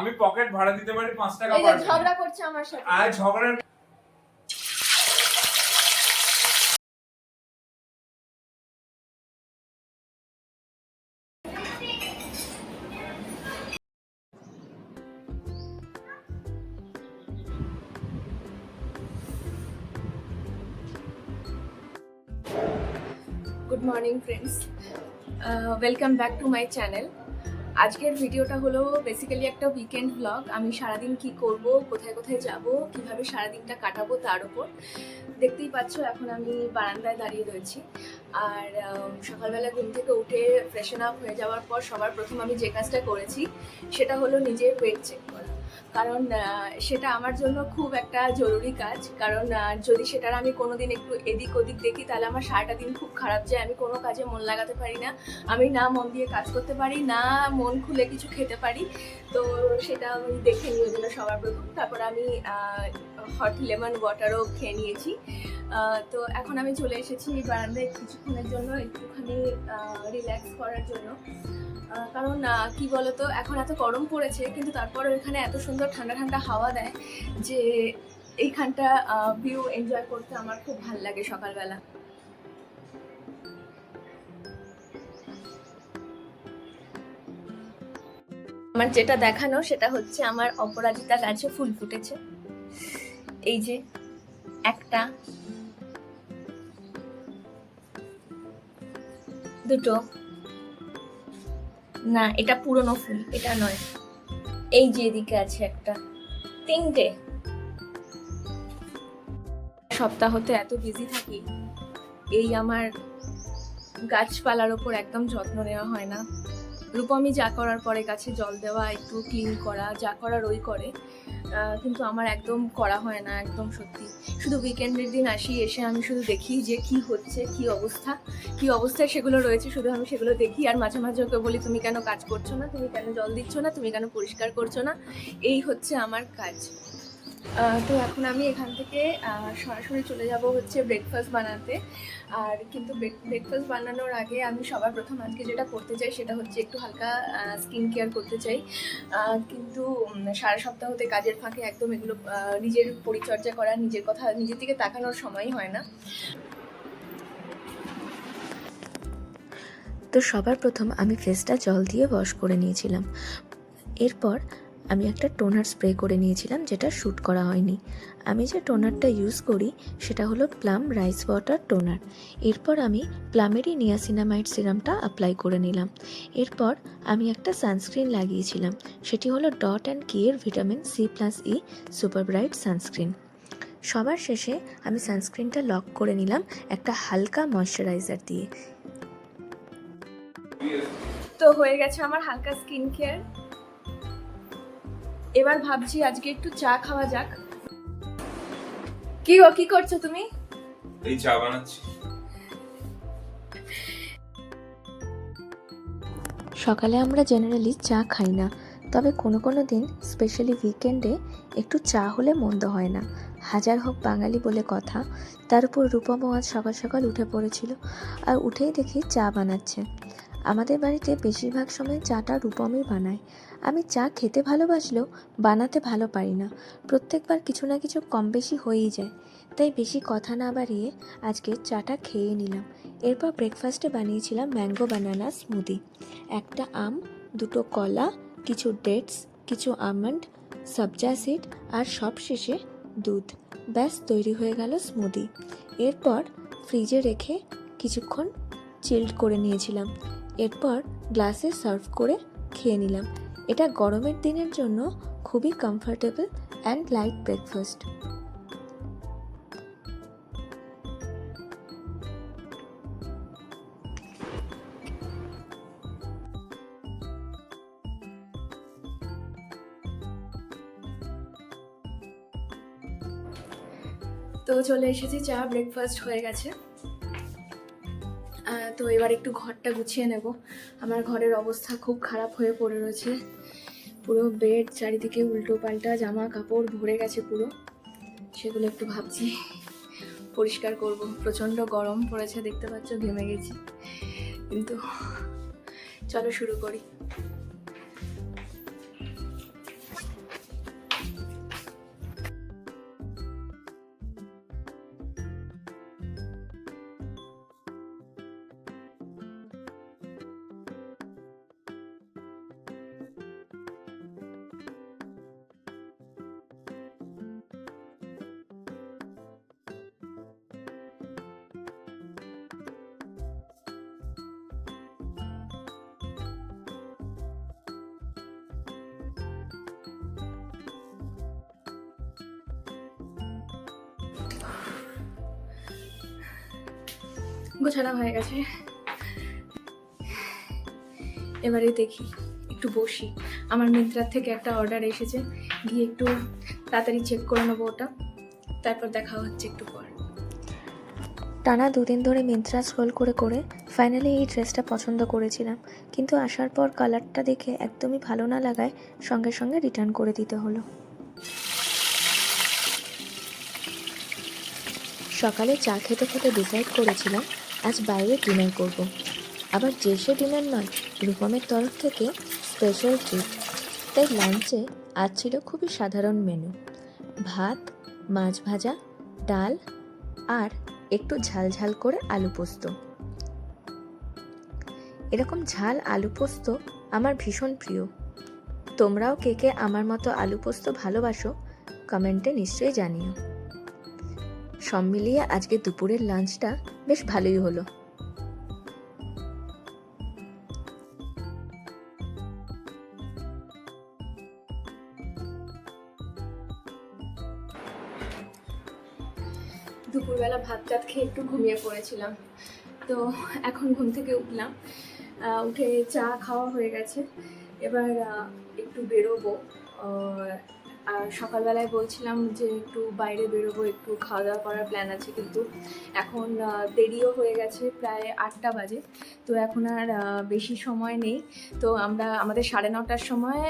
আমি পকেট ভাড়া দিতে পারি 5 টাকা এই যে ঝগড়া করছে আমার সাথে। আর ঝগড়া good morning friends, welcome back to my channel. আজকের ভিডিওটা হলো বেসিক্যালি একটা উইকেন্ড ব্লগ। আমি সারাদিন কি করব, কোথায় কোথায় যাব, কিভাবে সারাদিনটা কাটাবো তার উপর। দেখতেই পাচ্ছ এখন আমি বারান্দায় দাঁড়িয়ে রয়েছি। আর সকালবেলা ঘুম থেকে উঠে ফ্রেশন আপ হয়ে যাওয়ার পর সবার প্রথম আমি যে কাজটা করেছি সেটা হলো নিজের ওয়েট চেক করা। কারণ সেটা আমার জন্য খুব একটা জরুরি কাজ। কারণ যদি সেটার আমি কোনোদিন একটু এদিক ওদিক দেখি তাহলে আমার সারাটা দিন খুব খারাপ যায়। আমি কোনো কাজে মন লাগাতে পারি না, আমি না মন দিয়ে কাজ করতে পারি, না মন খুলে কিছু খেতে পারি। তো সেটা আমি দেখে নিই ওই জন্য সবার প্রথম। তারপর আমি হট লেমন ওয়াটারও খেয়ে নিয়েছি। তো এখন আমি চলে এসেছি বারান্দায় কিছুক্ষণের জন্য, একটুখানি রিল্যাক্স করার জন্য। কারণ কি বলতো, এখন এত গরম পড়েছে কিন্তু তারপরেও এখানে এত সুন্দর ঠান্ডা ঠান্ডা হাওয়া দেয় যে এইখানটা ভিউ এনজয় করতে আমার খুব ভালো লাগে সকালবেলা। আমার যেটা দেখানো সেটা হচ্ছে আমার অপরাজিতা গাছে ফুল ফুটেছে। এই যে একটা, দুটো, না এটা পুরনো ফুল, এটা নয়। এই যে এদিকে আছে একটা, তিনটে। সপ্তাহতে এত বিজি থাকি, এই আমার গাছপালার ওপর একদম যত্ন নেওয়া হয় না। রূপমি যা করার পরে গাছে জল দেওয়া, একটু ক্লিন করা, যা করার ওই করে, কিন্তু আমার একদম করা হয় না একদম সত্যি। শুধু উইকেন্ডের দিন আসি, এসে আমি শুধু দেখি যে কি হচ্ছে, কি অবস্থায় সেগুলো রয়েছে, শুধু আমি সেগুলো দেখি। আর মাঝে মাঝে ওকে বলি, তুমি কেন কাজ করছো না, তুমি কেন জল দিচ্ছ না, তুমি কেন পরিষ্কার করছো না। এই হচ্ছে আমার কাজ। তো এখন আমি এখান থেকে সরাসরি চলে যাব হচ্ছে ব্রেকফাস্ট বানাতে। আর কিন্তু ব্রেকফাস্ট বানানোর আগে আমি সবার প্রথম আজকে যেটা করতে চাই সেটা হচ্ছে একটু হালকা স্কিন কেয়ার করতে চাই। কিন্তু সারা সপ্তাহতে কাজের ফাঁকে একদম এগুলো নিজের পরিচর্যা করা, নিজের কথা, নিজের দিকে তাকানোর সময়ই হয় না। তো সবার প্রথম আমি ফেসটা জল দিয়ে ওয়াশ করে নিয়েছিলাম। এরপর আমি একটা টোনার স্প্রে করে নিয়েছিলাম, যেটা শ্যুট করা হয়নি। আমি যে টোনারটা ইউজ করি সেটা হলো প্লাম রাইস ওয়াটার টোনার। এরপর আমি প্লামেরই নিয়াসিনামাইড সিরামটা অ্যাপ্লাই করে নিলাম। এরপর আমি একটা সানস্ক্রিন লাগিয়েছিলাম, সেটি হলো ডট অ্যান্ড কি এর vitamin C+E super bright sunscreen. সবার শেষে আমি সানস্ক্রিনটা লক করে নিলাম একটা হালকা ময়শ্চারাইজার দিয়ে। তো হয়ে গেছে আমার হালকা স্কিন কেয়ার। এবার ভাবছি আজকে একটু চা খাওয়া যাক। কি গো, কি করছো তুমি? এই চা বানাচ্ছি। সকালে আমরা জেনারেলি চা খাই না, তবে কোনো কোনো দিন স্পেশালি উইকেন্ডে একটু চা হলে মন্দ হয় না। হাজার হোক বাঙালি বলে কথা। তার উপর রূপম আজ সকাল সকাল উঠে পড়েছিল, আর উঠেই দেখি চা বানাচ্ছে। আমাদের বাড়িতে বেশিরভাগ সময় চাটা রূপমই বানায়। আমি চা খেতে ভালোবাসলেও বানাতে ভালো পারি না। প্রত্যেকবার কিছু না কিছু কম বেশি হয়েই যায়, তাই বেশি কথা না বাড়িয়ে আজকে চাটা খেয়ে নিলাম। এরপর ব্রেকফাস্টে বানিয়েছিলাম ম্যাঙ্গো বানানা স্মুদি। একটা আম, দুটো কলা, কিছু ডেটস, কিছু আমন্ড, সবজা সিড আর সব শেষে দুধ। ব্যাস তৈরি হয়ে গেল স্মুদি। এরপর ফ্রিজে রেখে কিছুক্ষণ চিল্ড করে নিয়েছিলাম। এরপর গ্লাসে সার্ভ করে খেয়ে নিলাম। এটা গরমের দিনের জন্য খুবই কমফোর্টেবল অ্যান্ড লাইট ব্রেকফাস্ট। তো চলে এসেছি, চা ব্রেকফাস্ট হয়ে গেছে। তো এবার একটু ঘরটা গুছিয়ে নেব। আমার ঘরের অবস্থা খুব খারাপ হয়ে পড়ে রয়েছে। পুরো বেড চারিদিকে উল্টো পাল্টা, জামা কাপড় ভরে গেছে পুরো। সেগুলো একটু ভাবছি পরিষ্কার করব। প্রচণ্ড গরম পড়েছে, দেখতে পাচ্ছ ঘেমে গেছি। কিন্তু চলো শুরু করি। গোছানো হয়ে গেছে, এবারে দেখি একটু বসি। আমার মিন্ত্রার থেকে একটা অর্ডার এসেছে, গিয়ে একটু তাড়াতাড়ি চেক করে নেবো ওটা, তারপর দেখা হচ্ছে একটু পর। টানা 2 দিন ধরে মিন্ত্রা স্ক্রল করে করে ফাইনালি এই ড্রেসটা পছন্দ করেছিলাম, কিন্তু আসার পর কালারটা দেখে একদমই ভালো না লাগায় সঙ্গে সঙ্গে রিটার্ন করে দিতে হলো। সকালে চা খেতে খেতে ডিসাইড করেছিলাম আজ বাইরে ডিনার করব। আবার যে সে ডিনার নয়, রূপমের তরফ থেকে স্পেশাল ট্রিট। তাই লাঞ্চে আজ ছিল খুবই সাধারণ মেনু, ভাত, মাছ ভাজা, ডাল আর একটু ঝাল ঝাল করে আলু পোস্ত। এরকম ঝাল আলু পোস্ত আমার ভীষণ প্রিয়। তোমরাও কে কে আমার মতো আলু পোস্ত ভালোবাসো কমেন্টে নিশ্চয়ই জানিও। সব মিলিয়ে আজকে দুপুরের লাঞ্চটা বেশ ভালোই হলো। দুপুরবেলা ভাত টাত খেয়ে একটু ঘুমিয়ে পড়েছিলাম, তো এখন ঘুম থেকে উঠলাম, উঠে চা খাওয়া হয়ে গেছে। এবার একটু বেরোবো। আর সকালবেলায় বলছিলাম যে একটু বাইরে বেরোবো, একটু খাওয়া দাওয়া করার প্ল্যান আছে, কিন্তু এখন দেরিও হয়ে গেছে, প্রায় 8টা বাজে, তো এখন আর বেশি সময় নেই। তো আমাদের 9:30টার সময়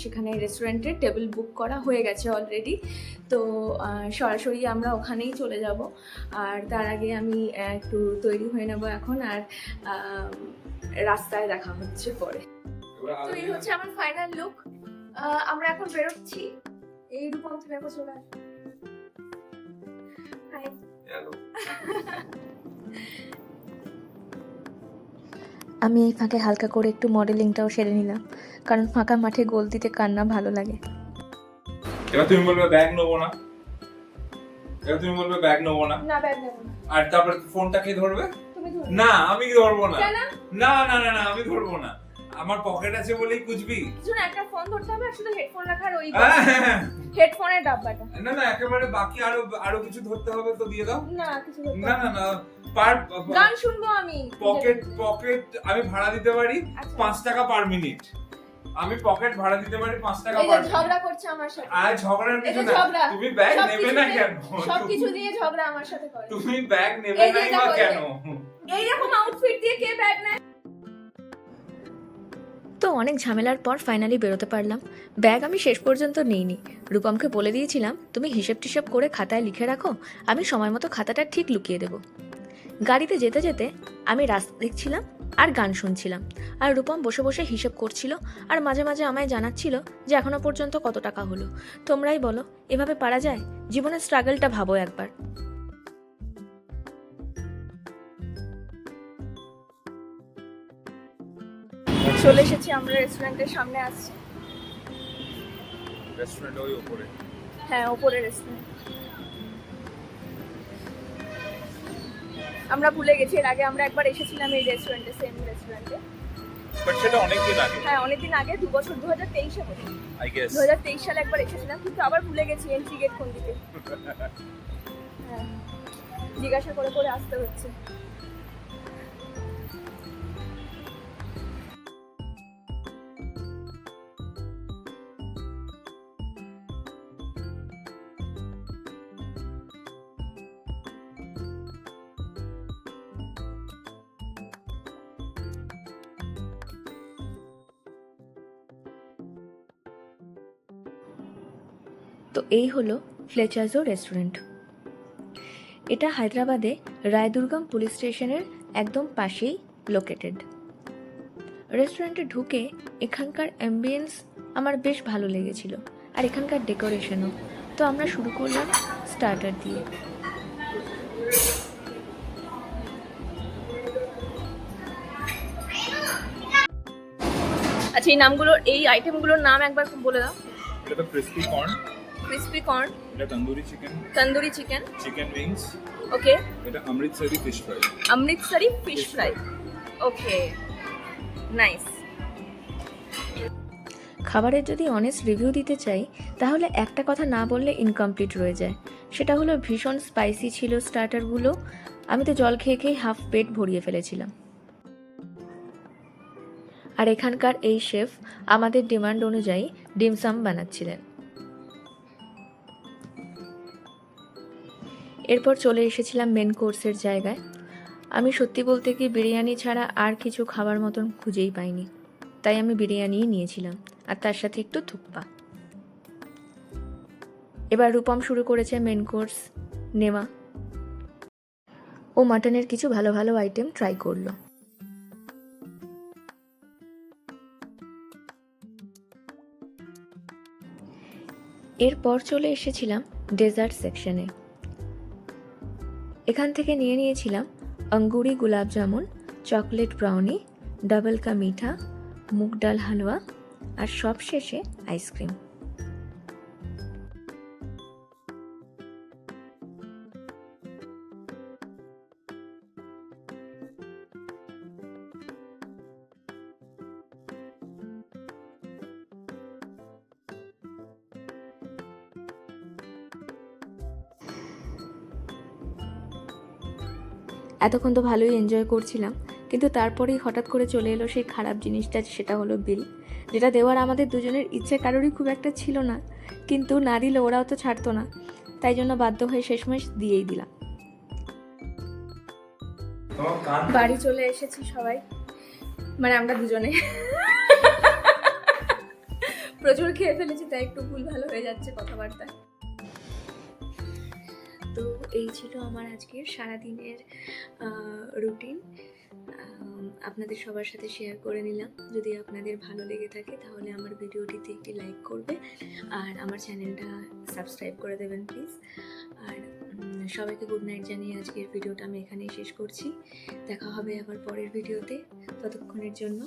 সেখানে রেস্টুরেন্টে টেবিল বুক করা হয়ে গেছে অলরেডি, তো সরাসরি আমরা ওখানেই চলে যাব। আর তার আগে আমি একটু তৈরি হয়ে নেব এখন, আর রাস্তায় দেখা হচ্ছে পরে। তো এই হচ্ছে আমার ফাইনাল লুক। আমরা এখন বেরোচ্ছি। এই রূপম তুমি এখন চলে আসো। হাই। আমি এই ফাঁকে হালকা করে একটু মডেলিংটাও সেরে নিলাম, কারণ ফাঁকা মাঠে গোল দিতে কার না ভালো লাগে। এবার তুমি বলবে ব্যাগ নেবো না, এবার তুমি বলবে ব্যাগ নেবো না, না ব্যাগ নেব না। আর তারপর ফোনটা কে ধরবে? তুমি ধরো। না আমি ধরবো না। কেন? না না না না আমি ধরবো না, আমার পকেট আছে বলেই কুচবি। কিছু না, একটা ফোন ধরতে হবে আর শুধু হেডফোন রাখার ওই হেডফোনের ডাব্বাটা। না না একেবারে বাকি আরো কিছু ধরতে হবে, তো দিয়ে দাও। না কিছু ধরতে না হবে না না পার গান শুনবো আমি। পকেট আমি ভাড়া দিতে পারি আচ্ছা। 5 টাকা পার মিনিট। আমি পকেট ভাড়া দিতে পারি 5 টাকা এই যে পার মিনিট। ঝগড়া করছে আমার সাথে। আর ঝগড়ার এই কিছু যে না, ঝগড়া। তুমি ব্যাগ সব নেবে না কিছুতে- কেন? সবকিছু দিয়ে ঝগড়া আমার সাথে করে। তুমি ব্যাগ নেবে এই যে না এটা কেন? এইরকম আউটফিট দিয়ে কে ব্যাগ নেয়? তো অনেক ঝামেলার পর ফাইনালি বেরোতে পারলাম। ব্যাগ আমি শেষ পর্যন্ত নিইনি। রূপমকে বলে দিয়েছিলাম তুমি হিসেব টিসেব করে খাতায় লিখে রাখো, আমি সময় মতো খাতাটা ঠিক লুকিয়ে দেবো। গাড়িতে যেতে যেতে আমি রাস্তা দেখছিলাম আর গান শুনছিলাম, আর রূপম বসে বসে হিসেব করছিল আর মাঝে মাঝে আমায় জানাচ্ছিল যে এখনো পর্যন্ত কত টাকা হলো। তোমরাই বলো, এভাবে পারা যায়? জীবনের স্ট্রাগলটা ভাবো একবার। চলে এসেছি আমরা রেস্টুরেন্টের সামনে। আসছি রেস্টুরেন্ট ওই উপরে। হ্যাঁ, ওপরে রেস্টুরেন্ট। আমরা ভুলে গেছি, এর আগে আমরা একবার এসেছিলাম এই রেস্টুরেন্টে, সেম রেস্টুরেন্টে। বাট সেটা অনেক দিন আগে। হ্যাঁ অনেকদিন আগে, 2 বছর, 2023-এ বোধ হয়। আই গেস 2023 সালে একবার এসেছিলাম, কিন্তু আবার ভুলে গেছি এন্ট্রি গেট কোন দিকে। হ্যাঁ, জিজ্ঞাসা করে করে আসতে হচ্ছে। তো এই হলো ফ্লেচার্সো রেস্টুরেন্ট। এটা হায়দ্রাবাদে রায়দুর্গম পুলিশ স্টেশনের একদম পাশেই লোকেটেড। রেস্টুরেন্টে ঢুকে এখানকার অ্যাম্বিয়েন্স আমার বেশ ভালো লেগেছিল, আর এখানকার ডেকোরেশনও। তো আমরা শুরু করলাম স্টার্টার দিয়ে। আচ্ছা, এই নামগুলো, এই আইটেমগুলোর নাম একবার বলে দাও। এটা ক্রিসপি কর্ন, ক্রিসপি কর্ন, এটা tandoori chicken, tandoori chicken, chicken wings, okay, এটা Amritsari fish fry. Amritsari fish fry, okay, nice. খাবারের যদি অনেস্ট রিভিউ দিতে চাই, তাহলে একটা কথা না বললে ইনকমপ্লিট রয়ে যায়। সেটা হলো ভীষণ স্পাইসি ছিল স্টার্টারগুলো, আমি তো জল খেয়ে খেয়ে হাফ পেট ভরিয়ে ফেলেছিলাম। আর এখানকার এই শেফ আমাদের ডিমান্ড অনুযায়ী ডিমসাম বানাচ্ছিলেন। এরপর চলে এসেছিলাম মেন কোর্সের জায়গায়। আমি সত্যি বলতে কি বিরিয়ানি ছাড়া আর কিছু খাবার মতন খুঁজেই পাইনি, তাই আমি বিরিয়ানিই নিয়েছিলাম আর তার সাথে একটু থুপ্পা। এবার রূপম শুরু করেছে মেন কোর্স নেওয়া। ও মাটনের কিছু ভালো ভালো আইটেম ট্রাই করলো। এরপর চলে এসেছিলাম ডেজার্ট সেকশনে। এখান থেকে নিয়ে নিয়েছিলাম angoori gulab jamun, chocolate brownie, double ka meetha, মুগ ডাল হালুয়া আর সবশেষে আইসক্রিম। এতক্ষণ তো ভালোই এনজয় করছিলাম, কিন্তু তারপরেই হঠাৎ করে চলে এলো সেই খারাপ জিনিসটা, সেটা হলো বিল, যেটা দেওয়ার আমাদের দুজনের ইচ্ছে কারোরই খুব একটা ছিল না, কিন্তু না দিলে ওরাও তো ছাড়তো না, তাই জন্য বাধ্য হয়ে শেষমেশ দিয়েই দিলাম। বাড়ি চলে এসেছি সবাই, মানে আমরা দুজনে প্রচুর খেয়ে ফেলেছি, তাই একটু ভুল ভালো হয়ে যাচ্ছে কথাবার্তায়। তো এই ছিল আমার আজকের সারাদিনের রুটিন, আপনাদের সবার সাথে শেয়ার করে নিলাম। যদি আপনাদের ভালো লেগে থাকে তাহলে আমার ভিডিওটিতে একটি লাইক করবে আর আমার চ্যানেলটা সাবস্ক্রাইব করে দেবেন প্লিজ। আর সবাইকে গুড নাইট জানিয়ে আজকের ভিডিওটা আমি এখানেই শেষ করছি। দেখা হবে আবার পরের ভিডিওতে, ততক্ষণের জন্য